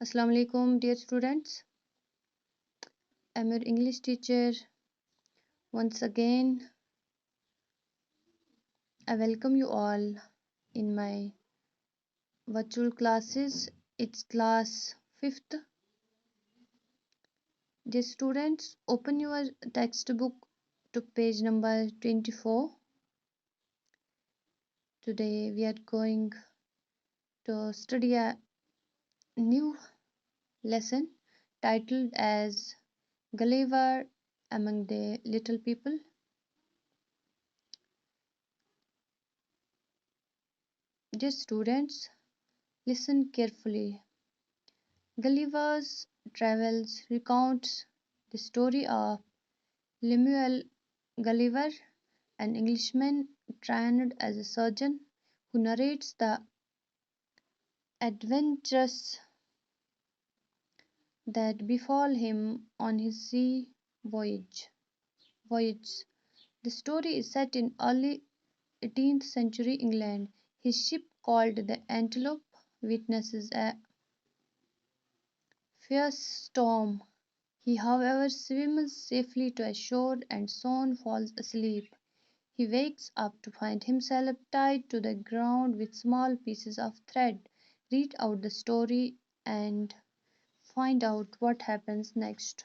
Assalamu alaikum, dear students. I'm your English teacher. Once again, I welcome you all in my virtual classes. It's class 5th. Dear students, open your textbook to page number 24. Today we are going to study a new lesson titled as Gulliver Among the Little People. Dear students, listen carefully. Gulliver's Travels recounts the story of Lemuel Gulliver, an Englishman trained as a surgeon, who narrates the adventures that befall him on his sea voyages. The story is set in early 18th century England. His ship, called the Antelope, witnesses a fierce storm. He, however, swims safely to shore and soon falls asleep. He wakes up to find himself tied to the ground with small pieces of thread. Read out the story and find out what happens next.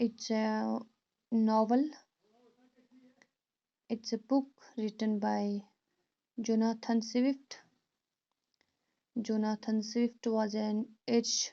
it's a novel. It's a book written by Jonathan Swift. Jonathan Swift was an Irish.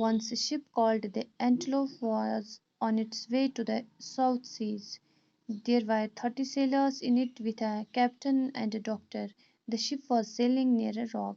Once a ship called the Antelope was on its way to the South Seas. There were 30 sailors in it with a captain and a doctor. The ship was sailing near a rock.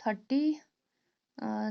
30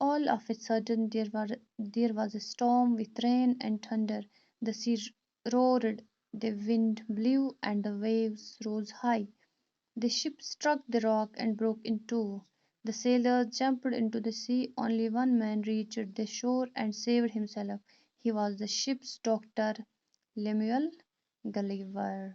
All of a sudden there was a storm with rain and thunder. The sea roared, the wind blew, and the waves rose high. The ship struck the rock and broke in two. The sailors jumped into the sea. Only one man reached the shore and saved himself. He was the ship's doctor, Lemuel Gulliver.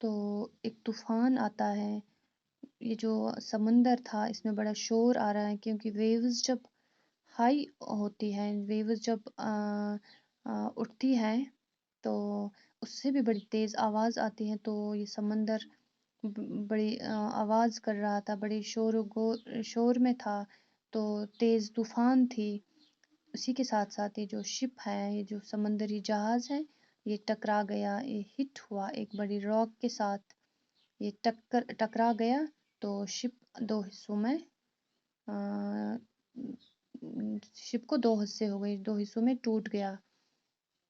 تو ایک طوفان آتا ہے. یہ جو سمندر تھا اس میں بڑا شور آ رہا ہے کیونکہ ویوز جب ہائی ہوتی ہیں، ویوز جب اٹھتی ہیں تو اس سے بھی بڑی تیز آواز آتی ہے. تو یہ سمندر بڑی آواز کر رہا تھا، بڑی شور میں تھا، تو تیز طوفان تھی. اسی کے ساتھ ساتھ یہ جو شپ ہے، یہ جو سمندری جہاز ہے، یہ ٹکرا گیا، یہ ہٹ ہوا ایک بڑی راک کے ساتھ. یہ ٹکرا گیا تو شپ دو حصوں میں شپ کو دو حصے ہو گئی، دو حصوں میں ٹوٹ گیا.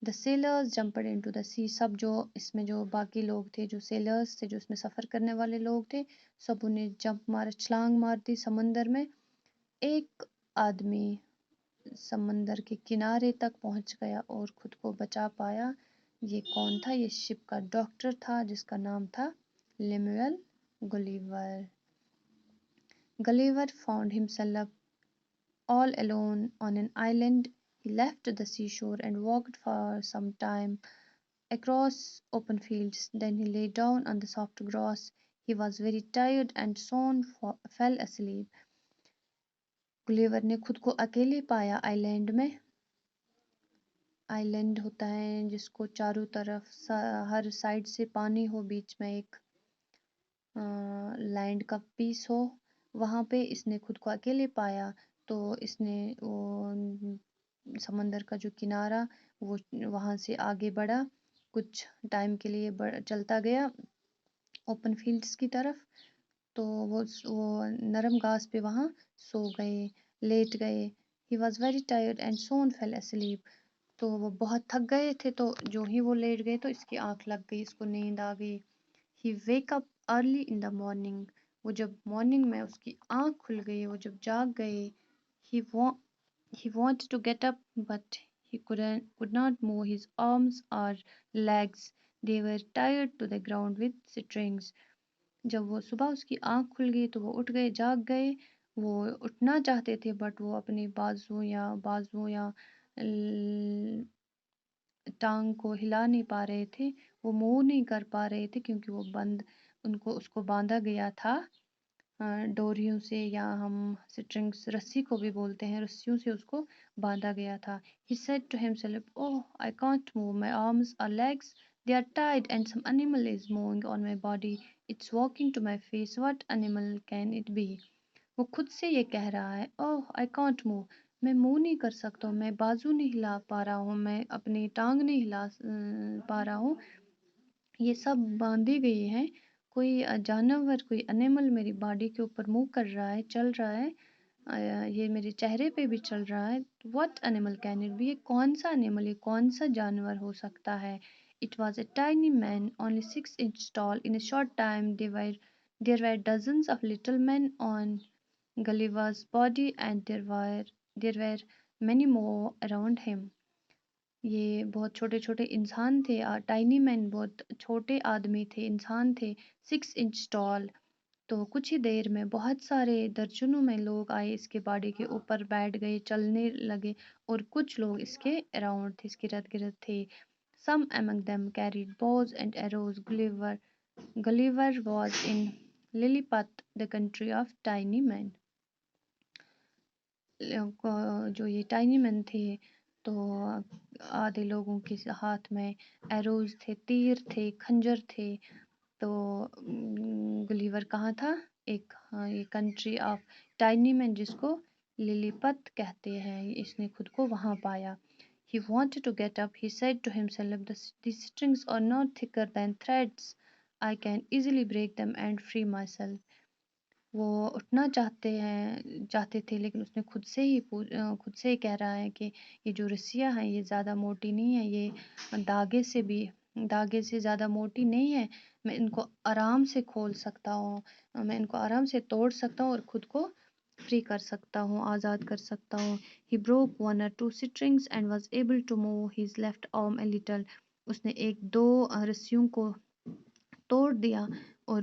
دا سیلرز جمپڈ انٹو دا سی. سب جو اس میں جو باقی لوگ تھے، جو سیلرز تھے، جو اس میں سفر کرنے والے لوگ تھے، سب انہیں جمپ مارا، چھلانگ مار دی سمندر میں. ایک آدمی سمندر کے کنارے تک پہنچ گیا اور خود کو بچا پایا. یہ کون تھا؟ یہ شپ کا ڈاکٹر تھا جس کا نام تھا لیمویل گلیور. Gulliver found himself all alone on an island. He left the seashore and walked for some time across open fields. Then he lay down on the soft grass. He was very tired and soon fell asleep. گلیور نے خود کو اکیلے پایا آئی land میں. آئی land ہوتا ہے جس کو چاروں طرف ہر سائڈ سے پانی ہو، بیچ میں ایک لینڈ کا پیس ہو. وہاں پہ اس نے خود کو اکیلے پایا. تو اس نے وہ سمندر کا جو کنارہ وہ وہاں سے آگے بڑھا، کچھ ٹائم کے لیے چلتا گیا اوپن فیلڈز کی طرف. تو وہ نرم گھاس پہ وہاں سو گئے، لیٹ گئے. He was very tired and soon fell asleep. تو وہ بہت تھک گئے تھے، تو جو ہی وہ لیٹ گئے تو اس کی آنکھ لگ گئی، اس کو نیند آ گئی. He wake up early in the morning. وہ جب مارننگ میں اس کی آنکھ کھل گئی، وہ جب جاگ گئے. He wanted to get up but he could not move his arms or legs. They were tied to the ground with strings. جب وہ صبح اس کی آنکھ کھل گئی تو وہ اٹھ گئے، جاگ گئے. وہ اٹھنا چاہتے تھے بٹ وہ اپنی بازو یا ٹانگ کو ہلا نہیں پا رہے تھے، وہ موو نہیں کر پا رہے تھے کیونکہ وہ اس کو باندھا گیا تھا ڈوریوں سے، یا ہم سٹرنگس رسی کو بھی بولتے ہیں، رسیوں سے اس کو باندھا گیا تھا. He said to himself, "Oh, I can't move my arms or legs. They are tied and some animal is moving on my body. It's walking to my face. What animal can it be?" وہ خود سے یہ کہہ رہا ہے، "Oh, I can't move." میں منہ نہیں کر سکتا ہوں، میں بازو نہیں ہلا پا رہا ہوں، میں اپنی ٹانگ نہیں ہلا پا رہا ہوں، یہ سب باندھی گئی ہیں. کوئی جانور، کوئی انیمل میری باڈی کے اوپر موو کر رہا ہے، چل رہا ہے، یہ میرے چہرے پہ بھی چل رہا ہے. What animal can it be? یہ کون سا انیمل، یہ کون سا جانور ہو سکتا ہے؟ It was a tiny man, only 6 inches tall. In a short time there were dozens of little men on Gulliver's body and there were many more around him. یہ بہت چھوٹے چھوٹے انسان تھے، ٹائنی مین بہت چھوٹے آدمی تھے، انسان تھے، 6 انچ ٹال. تو کچھ ہی دیر میں بہت سارے درجنوں میں لوگ آئے، اس کے باڈی کے اوپر بیٹھ گئے، چلنے لگے، اور کچھ لوگ اس کے اراؤنڈ تھے، اس کے ارد گرد تھے. Some among them carried bows and arrows. Gulliver was in Lilliput, the country of tiny men. جو یہ ٹائنی مین تھے تو آدھے لوگوں کے ہاتھ میں ایروز تھے، تیر تھے، خنجر تھے. تو گلیور کہاں تھا؟ ایک یہ کنٹری آف ٹائنی مین جس کو للی پت کہتے ہیں، اس نے خود کو وہاں پایا. He wanted to get up. He said to himself, "These strings are not thicker than threads. I can easily break them and free myself." وہ اٹھنا چاہتے تھے لیکن اس نے خود سے ہی کہہ رہا ہے کہ یہ جو رسیاں ہیں یہ زیادہ موٹی نہیں ہیں، یہ دھاگے سے زیادہ موٹی نہیں ہے، میں ان کو آرام سے کھول سکتا ہوں، میں ان کو آرام سے توڑ سکتا ہوں اور خود کو فری کر سکتا ہوں، آزاد کر سکتا ہوں. He broke 1 or 2 strings and was able to move his left arm a little. اس نے 1-2 رسیوں کو توڑ دیا اور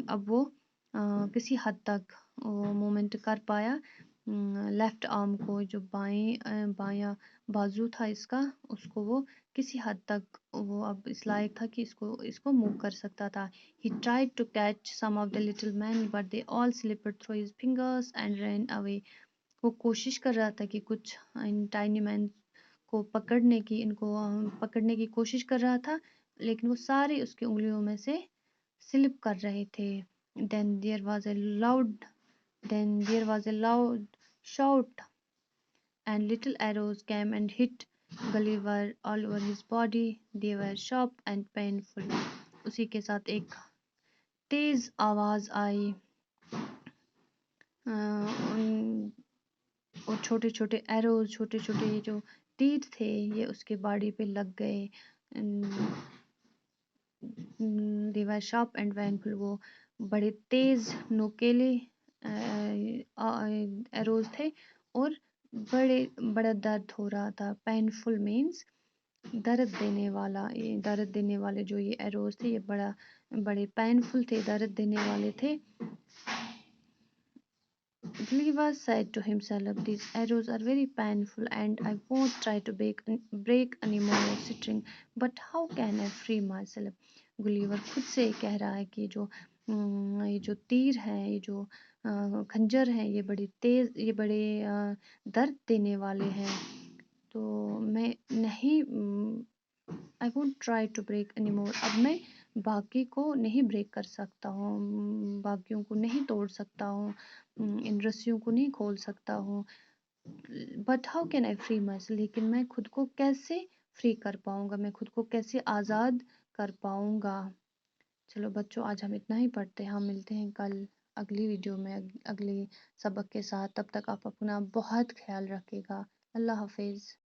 اب وہ کسی حد تک موومنٹ کر پایا. لیفٹ آرم کو، جو بایاں بازو تھا اس کا، اس کو وہ کسی حد تک وہ اب اس لائق تھا کہ اس کو موو کر سکتا تھا. He tried to catch some of the little men but they all slipped through his fingers and ran away. وہ کوشش کر رہا تھا کہ کچھ ان ٹائنی مین کو ان کو پکڑنے کی کوشش کر رہا تھا، لیکن وہ سارے اس کی انگلیوں میں سے سلپ کر رہے تھے. Then there was a loud shout and little arrows came and hit Gulliver all over his body. They were sharp and painful. اسی کے ساتھ ایک تیز آواز آئی اور چھوٹے چھوٹے ایروز، چھوٹے چھوٹے جو تیر تھے یہ اس کے باڈی پہ لگ گئے. They were sharp and painful. وہ بڑے تیز نوکیلے ایروز تھے اور بڑا درد ہو رہا تھا. پینفل مینس درد دینے والا. یہ درد دینے والے جو یہ ایروز تھے یہ بڑے پینفل تھے، درد دینے والے تھے. Gulliver said to himself, "These arrows are very painful and I won't try to break any more string. But how can I free myself?" گلیور خود سے کہہ رہا ہے کہ یہ جو تیر ہیں، یہ جو خنجر ہیں، یہ بڑے تیز، یہ بڑے درد دینے والے ہیں. تو میں نہیں I won't try to break anymore. اب میں باقی کو نہیں بریک کر سکتا ہوں، باقیوں کو نہیں توڑ سکتا ہوں، ان رسیوں کو نہیں کھول سکتا ہوں. But how can I free myself? لیکن میں خود کو کیسے فری کر پاؤں گا، میں خود کو کیسے آزاد کر پاؤں گا. چلو بچوں، آج ہم اتنا ہی پڑھتے ہیں. ہم ملتے ہیں کل اگلی ویڈیو میں اگلی سبق کے ساتھ. تب تک آپ اپنا بہت خیال رکھے گا. اللہ حافظ.